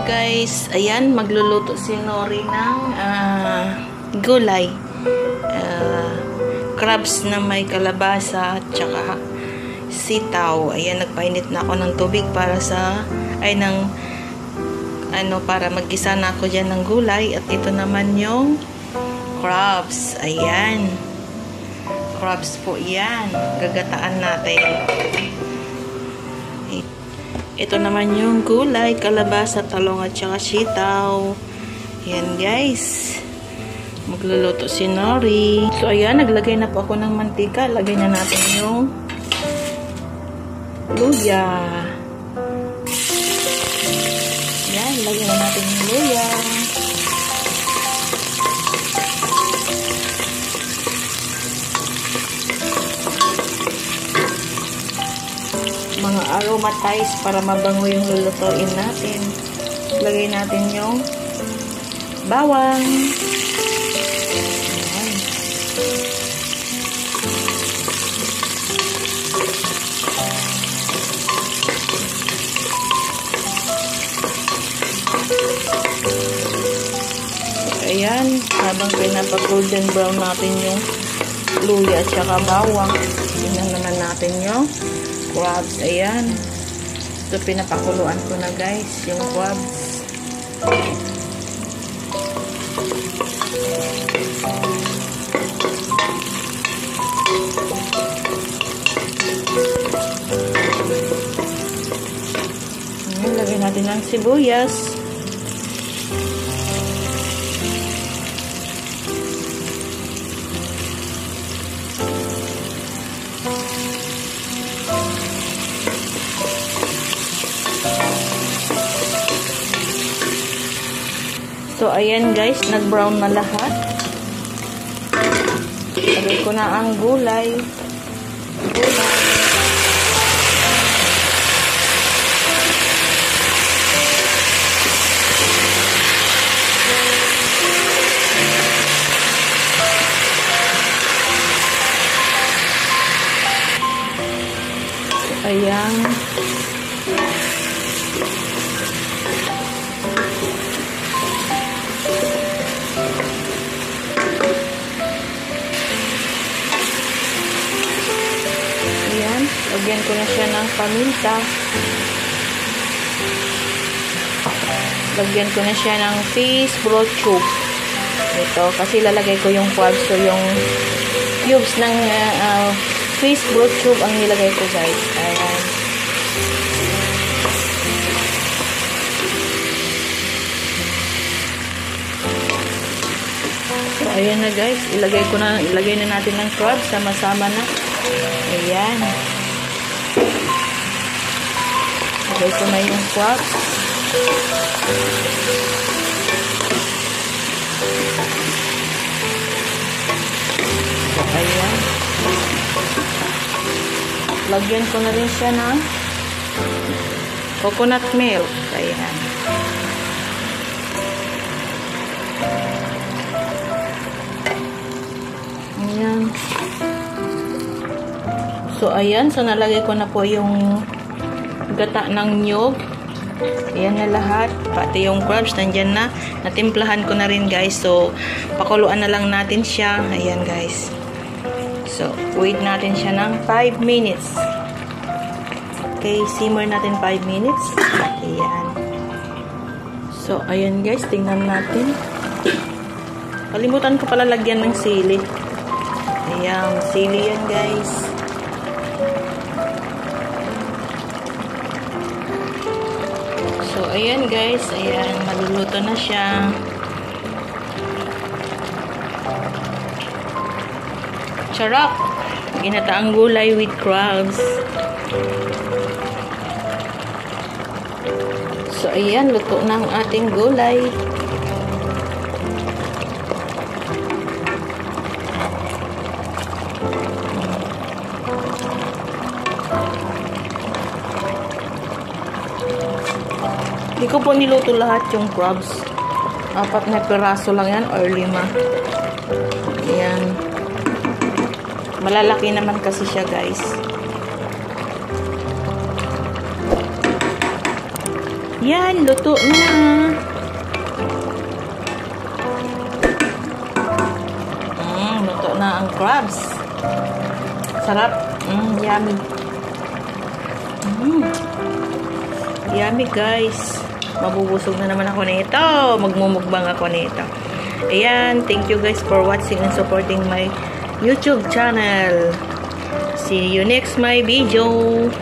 guys, ayan, magluluto si Nori ng gulay. Crabs na may kalabasa at saka sitaw. Ayan, nagpainit na ako ng tubig para para maggisa na ako dyan ng gulay. At ito naman yung crabs. Ayan. Crabs po yan. Gagataan natin. Ito naman yung gulay, kalabasa, talong at saka sitaw. Ayan guys. Magluluto si Nori. So ayan, naglagay na po ako ng mantika. Lagay na natin yung luya. Ayan, lagay na natin yung luya. Mga aromatize para mabango yung lulutuin natin. Lagay natin yung bawang. Ayan. Ayan, habang pinapa-golden brown natin yung luya at saka bawang, tingnan naman natin yung crabs. Ayan. So, pinapakuluan ko na guys, yung crabs. Ayan, lagyan natin ng sibuyas. So, ayan guys, nag-brown na lahat. Lagay ko na ang gulay. Ayan. Lagyan ko na siya ng paminta. Lagyan ko na siya ng fish broth cube. Ito, kasi lalagay ko yung crabs. So, yung cubes ng fish broth cube ang nilagay ko, guys. Ayan. So, ayan na, guys. Ilagay na natin ng crabs. Sama-sama na. Ayan. Lagay ko na yung crabs. Ayan. Lagyan ko na rin siya ng coconut milk. Ayan. Ayan. So, ayan. So, nalagay ko na po yung gata ng nyog. Ayan na lahat. Pati yung crabs, nandyan na. Natimplahan ko na rin, guys. So, pakuluan na lang natin siya. Ayan, guys. So, wait natin siya ng 5 minutes. Okay, simmer natin 5 minutes. Ayan. So, ayan, guys. Tingnan natin. Kalimutan ko pala lagyan ng sili. Ayan, sili yan, guys. So, ayan guys. Ayan, maluluto na siya. Sarap! Ginataang gulay with crabs. So, ayan. Luto na ang ating gulay. Hindi ko po niluto lahat yung crabs. 4 na piraso lang yan or 5. Ayan. Malalaki naman kasi siya, guys. Yan, luto na. Luto na ang crabs. Sarap. Yummy. Yummy, guys. Mabubusog na naman ako nito. Magmumukbang ako nito. Ayan, thank you guys for watching and supporting my YouTube channel. See you next my video.